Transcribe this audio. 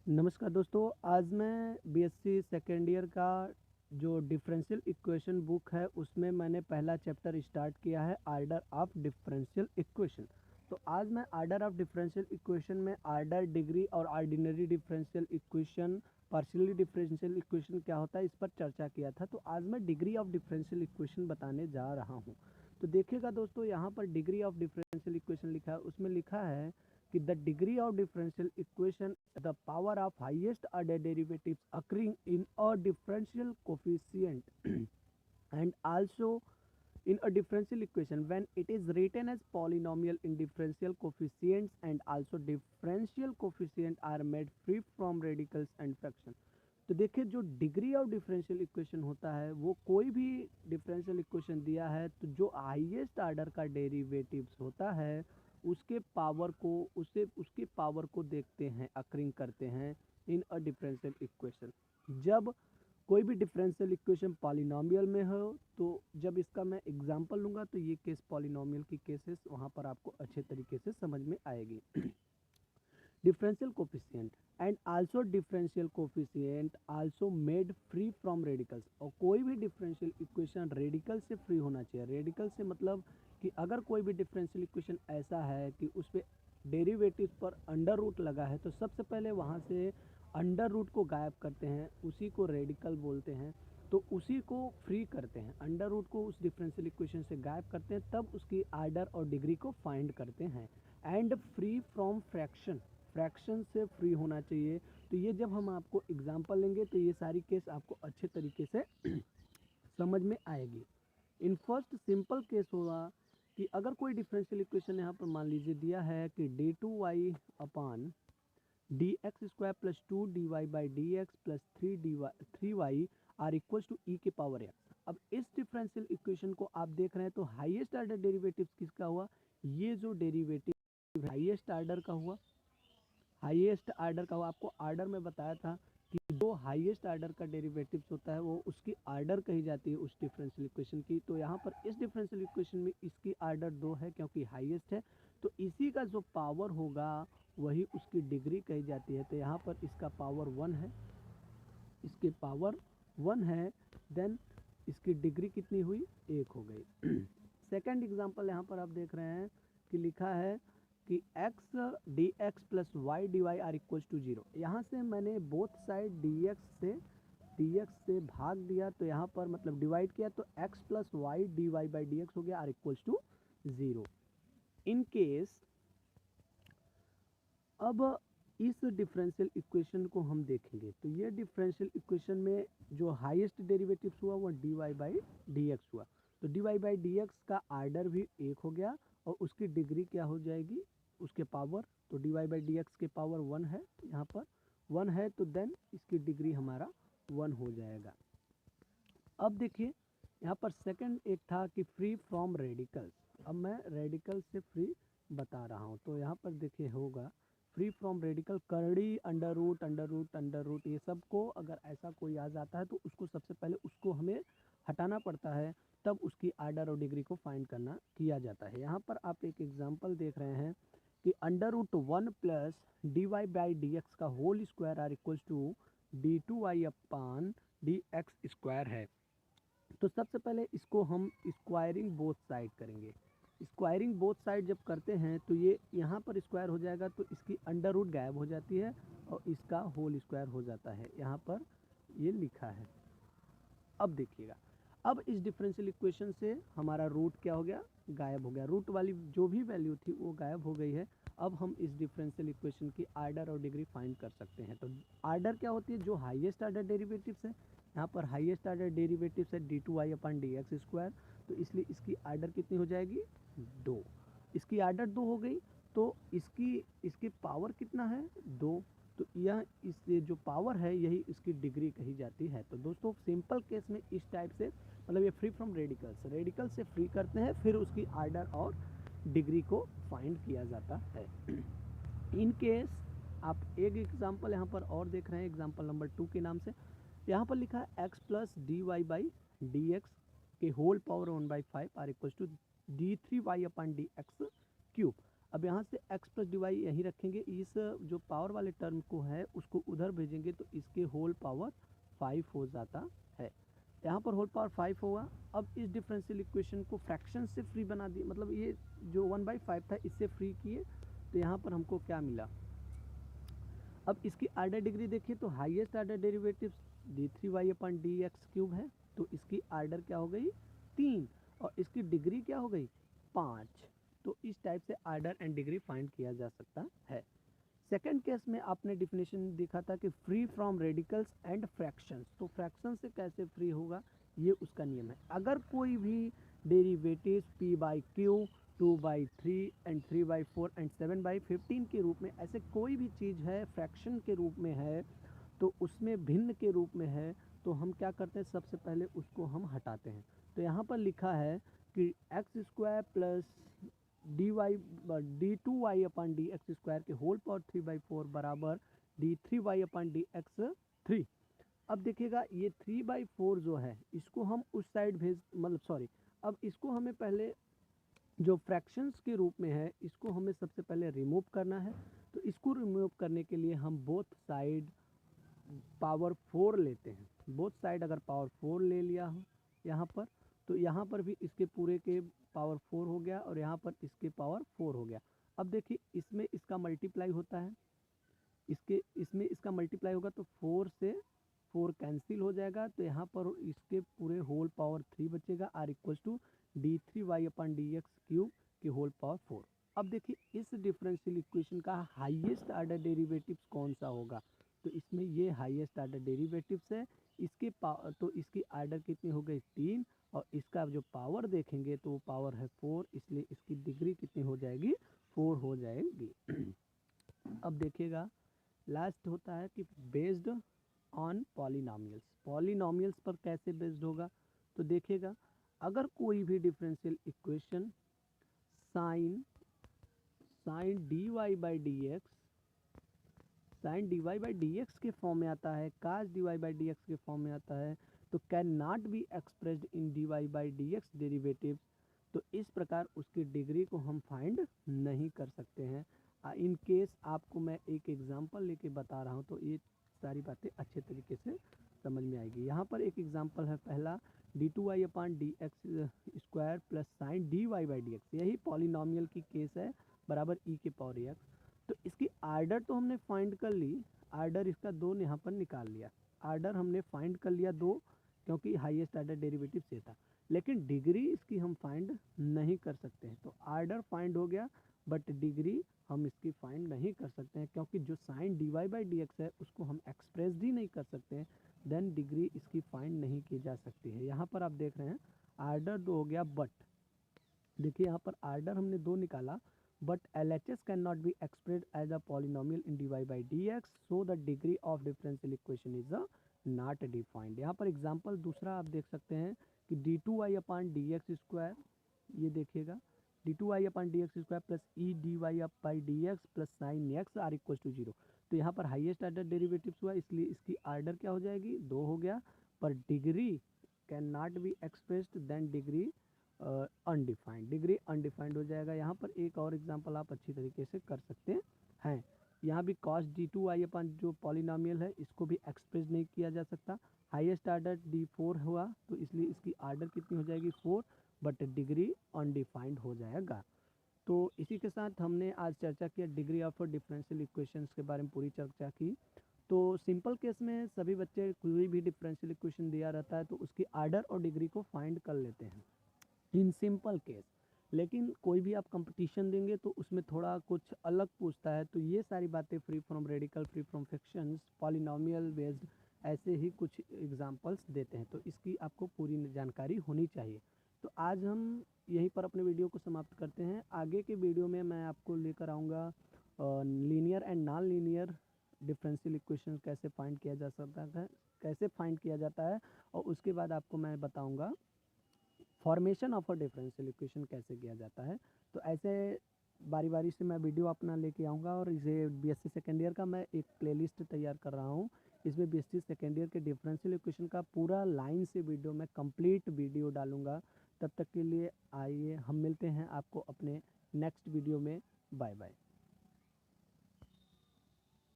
नमस्कार दोस्तों, आज मैं बीएससी सेकेंड ईयर का जो डिफरेंशियल इक्वेशन बुक है उसमें मैंने पहला चैप्टर स्टार्ट किया है आर्डर ऑफ डिफरेंशियल इक्वेशन। तो आज मैं आर्डर ऑफ डिफरेंशियल इक्वेशन में आर्डर, डिग्री और ordinary differential equation, partially differential equation क्या होता है इस पर चर्चा किया था। तो आज मैं डिग्री ऑफ डिफरेंशियल इक्वेशन बताने जा रहा हूँ। तो देखिएगा दोस्तों, यहाँ पर डिग्री ऑफ डिफरेंशियल इक्वेशन लिखा है, उसमें लिखा है कि the degree of differential equation the power of highest order derivatives occurring in a differential coefficient and also in a differential equation when it is written as polynomial in differential coefficients and also differential coefficient are made free from radicals and fraction। तो देखिए, जो degree of differential equation होता है वो कोई भी differential equation दिया है तो जो हाईएस्ट ऑर्डर का डेरिवेटिव्स होता है उसके पावर को उसके पावर को देखते हैं, अक्रिंग करते हैं इन अ डिफरेंशियल इक्वेशन। जब कोई भी डिफरेंशियल इक्वेशन पॉलिनोमियल में हो तो जब इसका मैं एग्जांपल लूँगा तो ये केस पॉलिनोमियल की केसेस वहाँ पर आपको अच्छे तरीके से समझ में आएगी। differential coefficient and also differential coefficient also made free from radicals। और कोई भी डिफरेंशियल इक्वेशन रेडिकल से फ्री होना चाहिए। रेडिकल से मतलब कि अगर कोई भी डिफरेंशियल इक्वेशन ऐसा है कि उस पर डेरिवेटिव पर अंडर रूट लगा है तो सबसे पहले वहाँ से अंडर रूट को गायब करते हैं, उसी को रेडिकल बोलते हैं। तो उसी को फ्री करते हैं, अंडर रूट को उस डिफरेंशियल इक्वेशन से गायब करते हैं, तब उसकी आर्डर और डिग्री को फाइंड करते हैं। And free from fraction, fraction से फ्री होना चाहिए। तो ये जब हम आपको एग्जांपल लेंगे तो ये सारी केस आपको अच्छे तरीके से समझ में आएगी। इन फर्स्ट सिंपल केस होगा कि अगर कोई डिफरेंशियल इक्वेशन यहाँ पर मान लीजिए दिया है कि d2y upon D X square plus 2 dy/dx plus 3y are equal to E के पावर एक्स। अब इस डिफरेंशियल इक्वेशन को आप देख रहे हैं तो हाईएस्ट ऑर्डर डेरिवेटिव किसका हुआ? ये जो डेरिवेटिव हाईएस्ट ऑर्डर का हुआ, हाईएस्ट ऑर्डर का हुआ। आपको ऑर्डर में बताया था कि जो हाईएस्ट ऑर्डर का डेरिवेटिव्स होता है वो उसकी ऑर्डर कही जाती है उस डिफरेंशियल इक्वेशन की। तो यहाँ पर इस डिफरेंशियल इक्वेशन में इसकी ऑर्डर 2 है क्योंकि हाईएस्ट है, तो इसी का जो पावर होगा वही उसकी डिग्री कही जाती है। तो यहाँ पर इसका पावर 1 है, इसके पावर 1 है, देन इसकी डिग्री कितनी हुई? 1 हो गई। सेकेंड एग्जाम्पल यहाँ पर आप देख रहे हैं कि लिखा है कि x D X plus Y D Y are equals to 0। यहाँ से मैंने बोथ साइड डी एक्स से भाग दिया, तो यहाँ पर मतलब डिवाइड किया, तो x plus Y D Y by D X हो गया are equals to 0। In case अब इस डिफरेंशियल इक्वेशन को हम देखेंगे तो ये डिफरेंशियल इक्वेशन में जो हाईएस्ट डेरिवेटिव्स हुआ वो D Y by D X हुआ। तो D Y by D X का आर्डर भी 1 हो गया और उसकी डिग्री क्या हो जाएगी? उसके पावर। तो D Y by D X के पावर 1 है, यहाँ पर 1 है, तो देन इसकी डिग्री हमारा 1 हो जाएगा। अब देखिए, यहाँ पर सेकंड एक था कि फ्री फ्रॉम रेडिकल्स। अब मैं रेडिकल से फ्री बता रहा हूँ। तो यहाँ पर देखिए होगा फ्री फ्रॉम रेडिकल, करड़ी, under root, under root, under root, ये सब को अगर ऐसा कोई आ जाता है तो उसको सबसे पहले उसको हमें हटाना पड़ता है, तब उसकी आर्डर और डिग्री को फाइंड करना किया जाता है। यहाँ पर आप एक एग्जांपल देख रहे हैं कि under root 1 plus D Y by D X का whole square are equals to d2y upon D X square है। तो सबसे पहले इसको हम स्क्वायरिंग बोथ साइड करेंगे। स्क्वायरिंग बोथ साइड जब करते हैं तो ये यहाँ पर स्क्वायर हो जाएगा, तो इसकी अंडर रूट गायब हो जाती है और इसका होल स्क्वायर हो जाता है। यहाँ पर ये लिखा है। अब देखिएगा, अब इस डिफरेंशियल इक्वेशन से हमारा रूट क्या हो गया? गायब हो गया। रूट वाली जो भी वैल्यू थी वो गायब हो गई है। अब हम इस डिफरेंशियल इक्वेशन की आर्डर और डिग्री फाइंड कर सकते हैं। तो आर्डर क्या होती है? जो हाईएस्ट आर्डर डेरिवेटिव्स है, यहाँ पर हाईएस्ट आर्डर डेरिवेटिव्स है d2y अपन डी एक्स स्क्वायर, तो इसलिए इसकी आर्डर कितनी हो जाएगी? 2। इसकी आर्डर 2 हो गई, तो इसकी पावर कितना है? 2। तो यह इस जो पावर है यही इसकी डिग्री कही जाती है। तो दोस्तों, सिंपल केस में इस टाइप से मतलब ये फ्री फ्रॉम रेडिकल्स, रेडिकल से फ्री करते हैं, फिर उसकी आर्डर और डिग्री को फाइंड किया जाता है। इन केस आप एक एग्जांपल यहाँ पर और देख रहे हैं, एग्जांपल नंबर 2 के नाम से। यहाँ पर लिखा है x plus D Y by D X के whole power 1/5 are equal to d3y upon D X cube. अब यहाँ से x प्लस dy यहीं रखेंगे, इस जो पावर वाले टर्म को है उसको उधर भेजेंगे तो इसके होल पावर 5 हो जाता है। यहाँ पर होल पावर 5 होगा। अब इस डिफरेंशियल इक्वेशन को फ्रैक्शन से फ्री बना दिए, मतलब ये जो 1/5 था इससे फ्री किए, तो यहाँ पर हमको क्या मिला। अब इसकी आर्डर डिग्री देखिए तो हाईएस्ट आर्डर डेरिवेटिव d3y/dx³ है, तो इसकी आर्डर क्या हो गई 3 और इसकी डिग्री क्या हो गई 5। तो इस टाइप से आर्डर एंड डिग्री फाइंड किया जा सकता है। सेकंड केस में आपने डिफिनेशन देखा था कि free from radicals and fractions, तो फ्रैक्शन से कैसे फ्री होगा ये उसका नियम है। अगर कोई भी डेरिवेटिव p/q 2/3 एंड 3/4 एंड 7/15 के रूप में ऐसे कोई भी चीज़ है फ्रैक्शन के रूप में है, तो उसमें भिन्न के रूप में है, तो हम क्या करते हैं सबसे पहले उसको हम हटाते हैं। तो यहाँ पर लिखा है कि x² प्लस d2y/dx² के होल पावर 3/4 बराबर d3y/dx3। अब देखिएगा ये 3/4 जो है इसको हम उस साइड भेज, मतलब सॉरी, अब इसको हमें पहले जो फ्रैक्शंस के रूप में है इसको हमें सबसे पहले रिमूव करना है। तो इसको रिमूव करने के लिए हम बोथ साइड पावर 4 लेते हैं। बोथ साइड अगर पावर 4 ले लिया हो यहाँ पर, तो यहाँ पर भी इसके पूरे के पावर 4 हो गया और यहाँ पर इसके पावर 4 हो गया। अब देखिए इसमें इसका मल्टीप्लाई होता है, इसमें इसका मल्टीप्लाई होगा तो 4 से 4 कैंसिल हो जाएगा, तो यहाँ पर इसके पूरे होल पावर 3 बचेगा r = d3y/dx³ के होल पावर 4। अब देखिए इस डिफरेंशियल इक्वेशन का हाईएस्ट आर्डर डेरिवेटिव्स कौन सा होगा, तो इसमें ये हाईएस्ट आर्डर डेरिवेटिव्स है। इसके तो इसकी आर्डर कितनी हो गई 3 और इसका जो पावर देखेंगे तो वो पावर है 4, इसलिए इसकी डिग्री कितनी हो जाएगी 4 हो जाएगी। अब देखिएगा लास्ट होता है कि बेस्ड ऑन पॉलिनॉमियल्स। पॉलिनॉमियल्स पर कैसे बेस्ड होगा, तो देखिएगा अगर कोई भी डिफरेंशियल इक्वेशन साइन dy/dx के फॉर्म में आता है, cos dy/dx के फॉर्म में आता है, तो can not be expressed in dy/dx derivative, तो इस प्रकार उसकी डिग्री को हम फाइंड नहीं कर सकते हैं। इन केस आपको मैं एक एग्जांपल लेके बता रहा हूँ तो ये सारी बातें अच्छे तरीके से समझ में आएगी। यहाँ पर एक एग्जांपल है पहला d2y/dx² प्लस साइन dy/dx, यही पॉलिनॉमियल की केस है बराबर e⁴x। तो इसकी आर्डर तो हमने फाइंड कर ली, आर्डर इसका 2 यहाँ पर निकाल लिया, आर्डर हमने फाइंड कर लिया 2 क्योंकि हाईएस्ट आर्डर डेरिवेटिव से था, लेकिन डिग्री इसकी हम फाइंड नहीं कर सकते हैं। तो आर्डर फाइंड हो गया बट डिग्री हम इसकी फाइंड नहीं कर सकते हैं, क्योंकि जो साइन dy/dx है उसको हम एक्सप्रेस ही नहीं कर सकते हैं, देन डिग्री इसकी फाइंड नहीं की जा सकती है। यहाँ पर आप देख रहे हैं आर्डर 2 हो गया, बट देखिए यहाँ पर आर्डर हमने 2 निकाला, but LHS can not be expressed as a polynomial in dy/dx, so the degree of differential equation is not defined. यहाँ पर एग्जांपल दूसरा आप देख सकते हैं कि d2y/dx², ये देखिएगा d2y/dx² plus e⁴dy/dx plus sign x r = 0। तो यहाँ पर हाईएस्ट आर्डर डेरिवेटिव्स हुआ, इसलिए इसकी आर्डर क्या हो जाएगी 2 हो गया, पर degree can not be expressed, then degree undefined, degree undefined हो जाएगा। यहाँ पर एक और एग्जांपल आप अच्छी तरीके से कर सकते हैं। यहाँ भी cos d2y जो पॉलिनॉमियल है इसको भी एक्सप्रेस नहीं किया जा सकता, हाईएस्ट आर्डर d4 हुआ, तो इसलिए इसकी आर्डर कितनी हो जाएगी 4, बट डिग्री अनडिफाइंड हो जाएगा। तो इसी के साथ हमने आज चर्चा किया डिग्री ऑफ डिफरेंशियल इक्वेशंस के बारे में, पूरी चर्चा की। तो सिंपल केस में सभी बच्चे कोई भी डिफरेंशियल इक्वेशन दिया रहता है तो उसकी आर्डर और डिग्री को फाइंड कर लेते हैं इन सिंपल केस, लेकिन कोई भी आप कंपटीशन देंगे तो उसमें थोड़ा कुछ अलग पूछता है, तो ये सारी बातें free from radical, free from fractions, polynomial based, ऐसे ही कुछ एग्जांपल्स देते हैं, तो इसकी आपको पूरी जानकारी होनी चाहिए। तो आज हम यहीं पर अपने वीडियो को समाप्त करते हैं। आगे के वीडियो में मैं आपको लेकर आऊँगा linear and non linear differential equation कैसे फाइंड किया जा सकता है, कैसे फाइंड किया जाता है, और उसके बाद आपको मैं बताऊँगा formation of a differential equation कैसे किया जाता है। तो ऐसे बारी बारी से मैं वीडियो अपना लेके आऊँगा, और इसे बीएससी सेकेंड ईयर का मैं एक प्लेलिस्ट तैयार कर रहा हूँ, इसमें बीएससी सेकेंड ईयर के डिफरेंशियल इक्वेशन का पूरा लाइन से वीडियो मैं कंप्लीट वीडियो डालूँगा। तब तक के लिए आइए हम मिलते हैं आपको अपने नेक्स्ट वीडियो में। Bye bye.